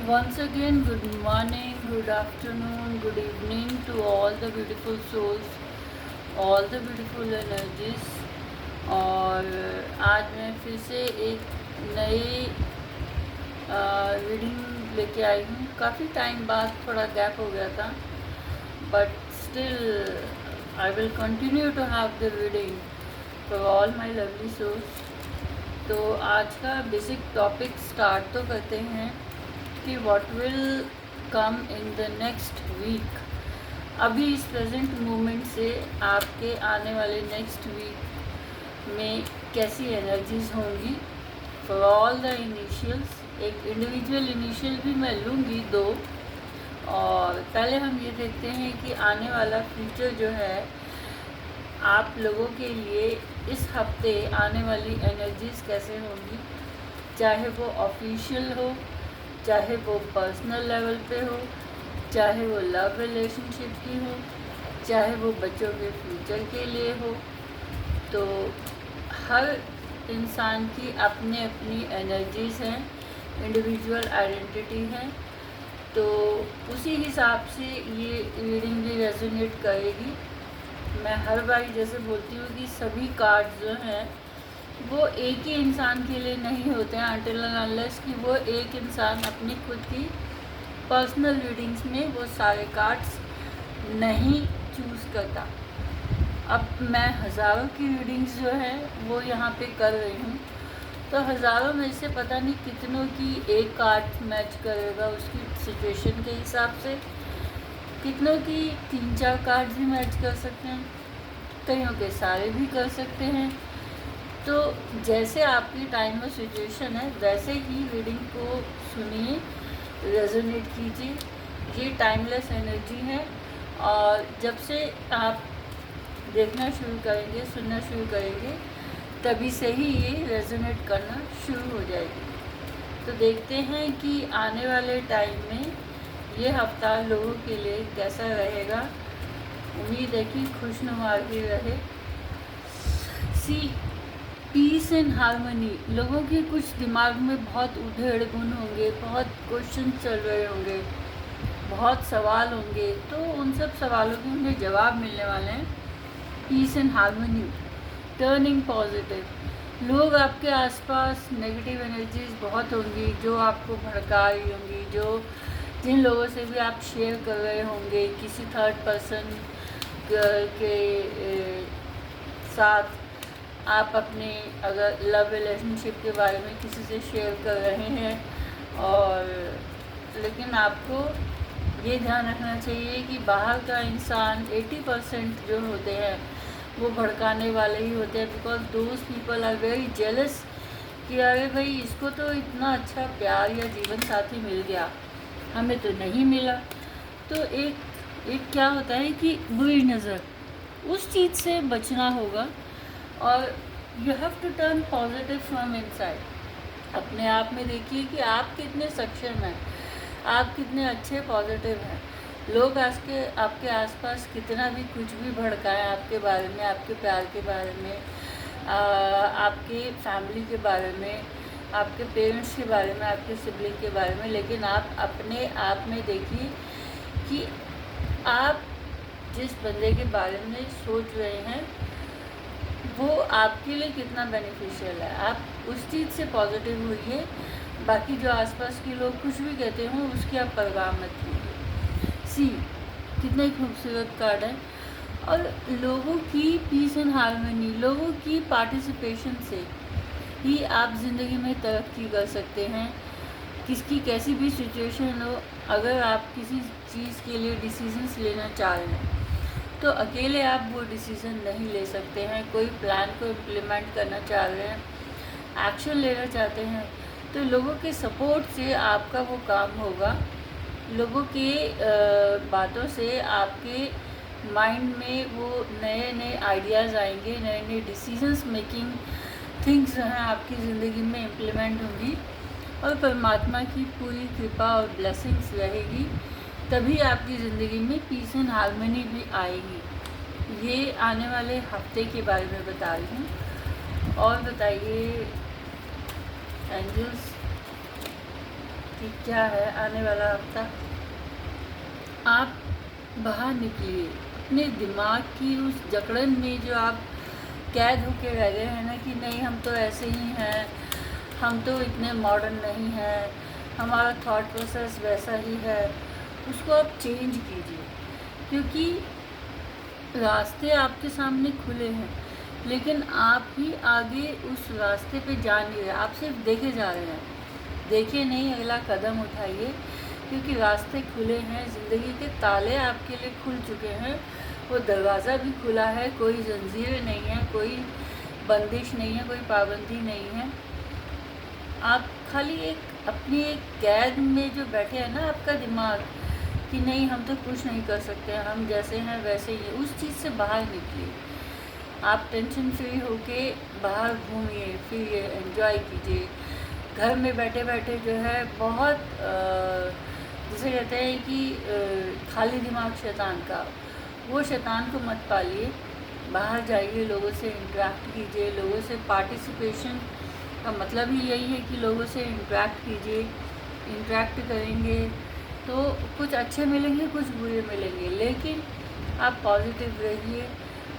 Once again, good morning, good afternoon, good evening to all the beautiful souls, all the beautiful energies। और आज मैं फिर से एक नई रीडिंग लेके आई हूँ। काफ़ी टाइम बाद थोड़ा गैप हो गया था, but still I will continue to have the reading for all my lovely souls. तो आज का बेसिक टॉपिक स्टार्ट तो करते हैं कि what will come in the next week. अभी इस प्रेजेंट मोमेंट से आपके आने वाले नेक्स्ट वीक में कैसी एनर्जीज होंगी फॉर ऑल द इनिशियल्स। एक इंडिविजुअल इनिशियल भी मैं लूँगी 2। और पहले हम ये देखते हैं कि आने वाला फ्यूचर जो है आप लोगों के लिए इस हफ्ते आने वाली एनर्जीज कैसे होंगी, चाहे वो ऑफिशियल हो, चाहे वो पर्सनल लेवल पे हो, चाहे वो लव रिलेशनशिप की हो, चाहे वो बच्चों के फ्यूचर के लिए हो। तो हर इंसान की अपनी अपनी एनर्जीज हैं, इंडिविजुअल आइडेंटिटी है। तो उसी हिसाब से ये रीडिंग भी रेजोनेट करेगी। मैं हर बार जैसे बोलती हूँ कि सभी कार्ड्स जो हैं वो एक ही इंसान के लिए नहीं होते हैं अनटिल एंड अनलेस कि वो एक इंसान अपनी खुद की पर्सनल रीडिंग्स में वो सारे कार्ड्स नहीं चूज़ करता। अब मैं हज़ारों की रीडिंग्स जो है वो यहाँ पे कर रही हूँ, तो हज़ारों में से पता नहीं कितनों की एक कार्ड मैच करेगा उसकी सिचुएशन के हिसाब से, कितनों की 3-4 कार्ड्स भी मैच कर सकते हैं, कईयों के सारे भी कर सकते हैं। तो जैसे आपकी टाइम और सिचुएशन है वैसे ही रीडिंग को सुनिए, रेजोनेट कीजिए। ये टाइमलेस एनर्जी है और जब से आप देखना शुरू करेंगे, सुनना शुरू करेंगे, तभी से ही ये रेजोनेट करना शुरू हो जाएगी। तो देखते हैं कि आने वाले टाइम में ये हफ्ता लोगों के लिए कैसा रहेगा। उम्मीद है कि खुशनुमा ही रहे। Peace and harmony. लोगों के कुछ दिमाग में बहुत उधेड़ गुण होंगे, बहुत क्वेश्चन चल रहे होंगे, बहुत सवाल होंगे, तो उन सब सवालों के उन्हें जवाब मिलने वाले हैं। Peace and harmony, turning positive. लोग आपके आसपास नेगेटिव एनर्जीज बहुत होंगी जो आपको भड़का रही होंगी, जिन लोगों से भी आप शेयर कर रहे होंगे किसी थर्ड पर्सन के साथ, आप अपने अगर लव रिलेशनशिप के बारे में किसी से शेयर कर रहे हैं। और लेकिन आपको ये ध्यान रखना चाहिए कि बाहर का इंसान 80% जो होते हैं वो भड़काने वाले ही होते हैं, because those people are very jealous कि अरे भाई इसको तो इतना अच्छा प्यार या जीवन साथी मिल गया, हमें तो नहीं मिला। तो एक क्या होता है कि बुरी नज़र, उस चीज़ से बचना होगा। और you have to turn positive from inside. अपने आप में देखिए कि आप कितने सक्षम हैं, आप कितने अच्छे पॉजिटिव हैं। लोग आपके आसपास कितना भी कुछ भी भड़काएं आपके बारे में, आपके प्यार के बारे में, आपके फैमिली के बारे में, आपके पेरेंट्स के बारे में, आपके सिबलिंग के बारे में, लेकिन आप अपने आप में देखिए कि आप जिस बंदे के बारे में सोच रहे हैं वो आपके लिए कितना बेनिफिशियल है। आप उस चीज़ से पॉजिटिव होइए, बाकी जो आसपास के लोग कुछ भी कहते हों उसकी आप परवाह मत कीजिए। कितना ही खूबसूरत कार्ड है। और लोगों की पीस एंड हारमोनी, लोगों की पार्टिसिपेशन से ही आप ज़िंदगी में तरक्की कर सकते हैं। किसकी कैसी भी सिचुएशन हो, अगर आप किसी चीज़ के लिए डिसीजंस लेना चाह रहे हैं तो अकेले आप वो डिसीज़न नहीं ले सकते हैं। कोई प्लान को इम्प्लीमेंट करना चाह रहे हैं, एक्शन लेना चाहते हैं, तो लोगों के सपोर्ट से आपका वो काम होगा। लोगों के बातों से आपके माइंड में वो नए नए आइडियाज़ आएंगे, नए नए डिसीजंस मेकिंग थिंग्स जो हैं आपकी ज़िंदगी में इम्प्लीमेंट होंगी और परमात्मा की पूरी कृपा और ब्लेसिंग्स रहेगी। तभी आपकी ज़िंदगी में पीस एंड हारमोनी भी आएगी। ये आने वाले हफ्ते के बारे में बता रही हूँ। और बताइए एंजल्स कि क्या है आने वाला हफ्ता। आप बाहर निकलिए अपने दिमाग की उस जकड़न में जो आप कैद होके रह गए हैं ना कि नहीं हम तो ऐसे ही हैं, हम तो इतने मॉडर्न नहीं हैं, हमारा थॉट प्रोसेस वैसा ही है, उसको आप चेंज कीजिए। क्योंकि रास्ते आपके सामने खुले हैं, लेकिन आप ही आगे उस रास्ते पे जा नहीं रहे, आप सिर्फ देखे जा रहे हैं। देखिए नहीं, अगला कदम उठाइए, क्योंकि रास्ते खुले हैं, ज़िंदगी के ताले आपके लिए खुल चुके हैं, वो दरवाज़ा भी खुला है, कोई जंजीरें नहीं है, कोई बंदिश नहीं है, कोई पाबंदी नहीं है। आप खाली एक अपनी एक कैद में जो बैठे हैं ना आपका दिमाग कि नहीं हम तो कुछ नहीं कर सकते, हम जैसे हैं वैसे ही, उस चीज़ से बाहर निकलिए। आप टेंशन फ्री होके बाहर घूमिए फिरिए, एंजॉय कीजिए। घर में बैठे बैठे जो है बहुत जिसे कहते हैं कि खाली दिमाग शैतान का, वो शैतान को मत पालिए। बाहर जाइए, लोगों से इंटरेक्ट कीजिए। लोगों से पार्टिसिपेशन का मतलब ही यही है कि लोगों से इंटरेक्ट कीजिए। इंटरेक्ट करेंगे तो कुछ अच्छे मिलेंगे, कुछ बुरे मिलेंगे, लेकिन आप पॉजिटिव रहिए।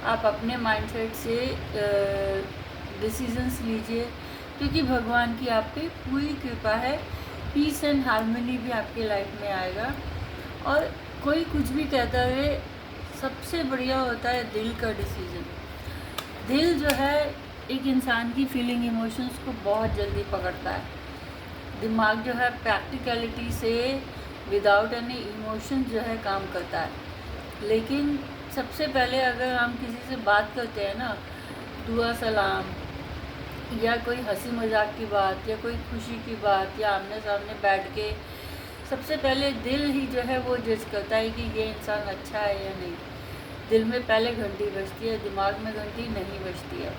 आप अपने माइंडसेट से डिसीजंस लीजिए, क्योंकि भगवान की आप पे पूरी कृपा है। पीस एंड हार्मनी भी आपके लाइफ में आएगा। और कोई कुछ भी कहता है, सबसे बढ़िया होता है दिल का डिसीजन। दिल जो है एक इंसान की फीलिंग इमोशंस को बहुत जल्दी पकड़ता है। दिमाग जो है प्रैक्टिकलिटी से विदाउट एनी इमोशन जो है काम करता है। लेकिन सबसे पहले अगर हम किसी से बात करते हैं ना, दुआ सलाम या कोई हंसी मजाक की बात या कोई खुशी की बात या आमने सामने बैठ के, सबसे पहले दिल ही जो है वो जज करता है कि ये इंसान अच्छा है या नहीं। दिल में पहले घंटी बजती है, दिमाग में घंटी नहीं बजती है।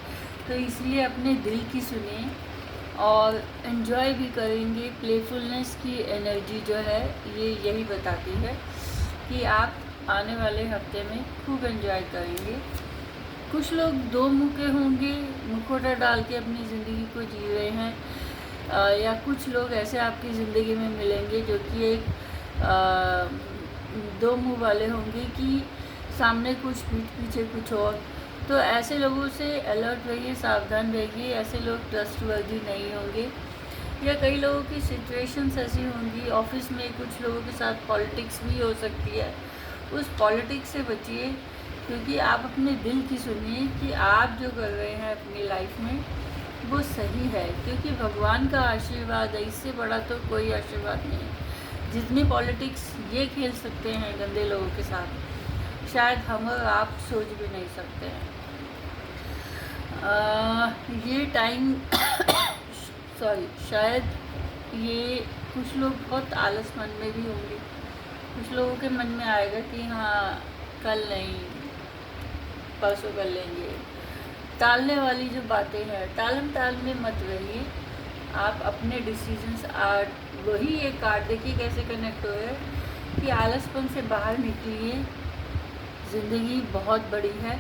तो इसलिए अपने दिल की सुनिए और एंजॉय भी करेंगे। प्लेफुलनेस की एनर्जी जो है ये यही बताती है कि आप आने वाले हफ्ते में खूब एंजॉय करेंगे। कुछ लोग दो मुखे होंगे, मुखौटा डाल के अपनी ज़िंदगी को जी रहे हैं, या कुछ लोग ऐसे आपकी ज़िंदगी में मिलेंगे जो कि एक दो मुंह वाले होंगे कि सामने कुछ पीठ पीछे कुछ और। तो ऐसे लोगों से अलर्ट रहिए, सावधान रहिए। ऐसे लोग ट्रस्टवर्दी नहीं होंगे। या कई लोगों की सिचुएशंस ऐसी होंगी, ऑफिस में कुछ लोगों के साथ पॉलिटिक्स भी हो सकती है। उस पॉलिटिक्स से बचिए, क्योंकि आप अपने दिल की सुनिए कि आप जो कर रहे हैं अपनी लाइफ में वो सही है। क्योंकि भगवान का आशीर्वाद है, इससे बड़ा तो कोई आशीर्वाद नहीं है। जितनी पॉलिटिक्स ये खेल सकते हैं गंदे लोगों के साथ, शायद हम और आप सोच भी नहीं सकते हैं। ये टाइम सॉरी शायद ये कुछ लोग बहुत आलस मन में भी होंगे। कुछ लोगों के मन में आएगा कि हाँ कल नहीं, परसों कर लेंगे। टालने वाली जो बातें हैं, टालम टाल में मत रहिए। आप अपने डिसीजंस वही एक कार्ड देखिए कैसे कनेक्ट हो है कि आलसपन से बाहर निकलिए। ज़िंदगी बहुत बड़ी है,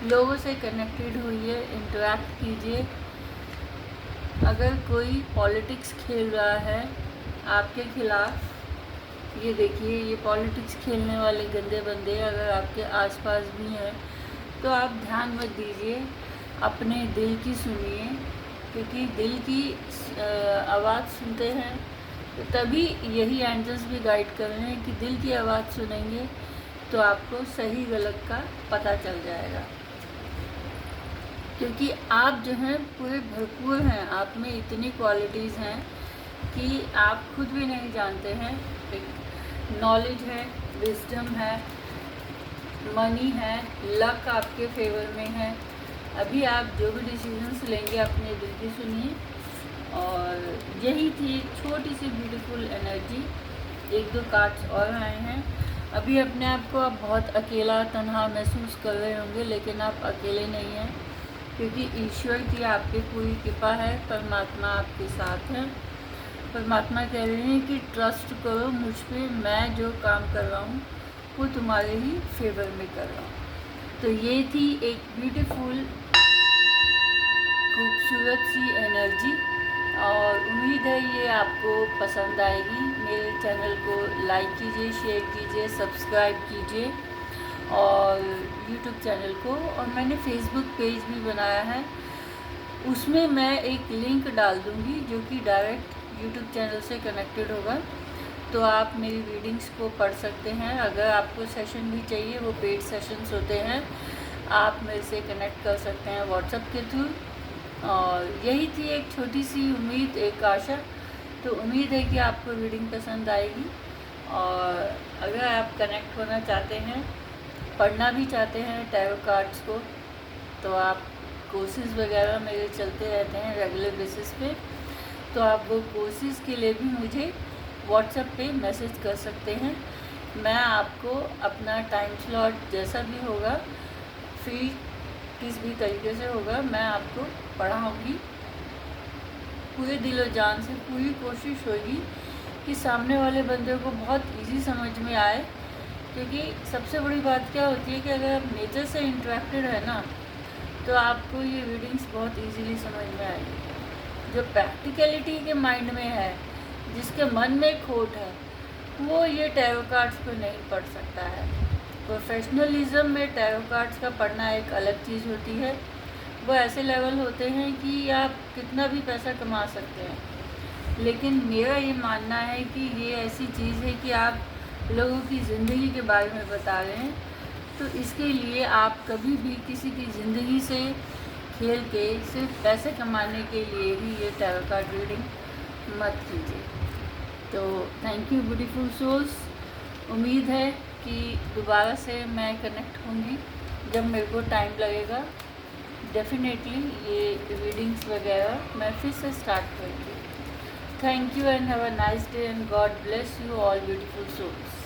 लोगों से कनेक्टेड होइए, इंटरेक्ट कीजिए। अगर कोई पॉलिटिक्स खेल रहा है आपके खिलाफ, ये देखिए ये पॉलिटिक्स खेलने वाले गंदे बंदे अगर आपके आसपास भी हैं तो आप ध्यान मत दीजिए, अपने दिल की सुनिए। क्योंकि दिल की आवाज़ सुनते हैं तो तभी यही एंजल्स भी गाइड कर रहे हैं कि दिल की आवाज़ सुनेंगे तो आपको सही गलत का पता चल जाएगा। क्योंकि आप जो हैं पूरे भरपूर हैं, आप में इतनी क्वालिटीज़ हैं कि आप खुद भी नहीं जानते हैं। नॉलेज है, विजडम है, मनी है, लक आपके फेवर में है। अभी आप जो भी डिसीजंस लेंगे अपने दिल की सुनिए। और यही थी एक छोटी सी ब्यूटीफुल एनर्जी। एक दो कार्ड्स और आए हैं। अभी अपने आप को आप बहुत अकेला तन्हा महसूस कर रहे होंगे, लेकिन आप अकेले नहीं हैं, क्योंकि ईश्वर की आप पे पूरी कृपा है। परमात्मा आपके साथ है। परमात्मा कह रहे हैं कि ट्रस्ट करो मुझ पे, मैं जो काम कर रहा हूँ वो तुम्हारे ही फेवर में कर रहा हूँ। तो ये थी एक ब्यूटीफुल खूबसूरत सी एनर्जी, और उम्मीद है ये आपको पसंद आएगी। मेरे चैनल को लाइक कीजिए, शेयर कीजिए, सब्सक्राइब कीजिए और यूट्यूब चैनल को, और मैंने फेसबुक पेज भी बनाया है, उसमें मैं एक लिंक डाल दूँगी जो कि डायरेक्ट यूट्यूब चैनल से कनेक्टेड होगा, तो आप मेरी रीडिंग्स को पढ़ सकते हैं। अगर आपको सेशन भी चाहिए, वो पेड सेशंस होते हैं, आप मेरे से कनेक्ट कर सकते हैं व्हाट्सएप के थ्रू। और यही थी एक छोटी सी उम्मीद, एक आशा। तो उम्मीद है कि आपको रीडिंग पसंद आएगी, और अगर आप कनेक्ट होना चाहते हैं, पढ़ना भी चाहते हैं टैरो कार्ड्स को, तो आप कोर्सेज़ वगैरह मेरे चलते रहते हैं रेगुलर बेसिस पे, तो आप वो कोर्सेज़ के लिए भी मुझे व्हाट्सएप पे मैसेज कर सकते हैं। मैं आपको अपना टाइम स्लॉट जैसा भी होगा, फ्री किस भी तरीके से होगा, मैं आपको पढ़ाऊँगी। पूरे दिल और जान से पूरी कोशिश होगी कि सामने वाले बंदे को बहुत इजी समझ में आए, क्योंकि सबसे बड़ी बात क्या होती है कि अगर आप नेचर से इंटरेक्टेड है ना, तो आपको ये रीडिंग्स बहुत इजीली समझ में आएगी। जो प्रैक्टिकलिटी के माइंड में है, जिसके मन में खोट है, वो ये टैरो कार्ड्स को नहीं पढ़ सकता है। प्रोफेशनलिज्म में टैरो कार्ड्स का पढ़ना एक अलग चीज़ होती है। वो ऐसे लेवल होते हैं कि आप कितना भी पैसा कमा सकते हैं, लेकिन मेरा ये मानना है कि ये ऐसी चीज़ है कि आप लोगों की ज़िंदगी के बारे में बता रहे हैं, तो इसके लिए आप कभी भी किसी की ज़िंदगी से खेल के सिर्फ पैसे कमाने के लिए ही ये टैरो कार्ड रीडिंग मत कीजिए। तो थैंक यू ब्यूटीफुल सोल्स। उम्मीद है कि दोबारा से मैं कनेक्ट होंगी जब मेरे को टाइम लगेगा। डेफिनेटली ये रीडिंग्स वगैरह मैं फिर से स्टार्ट करूँगी। Thank you and have a nice day and God bless you all beautiful souls.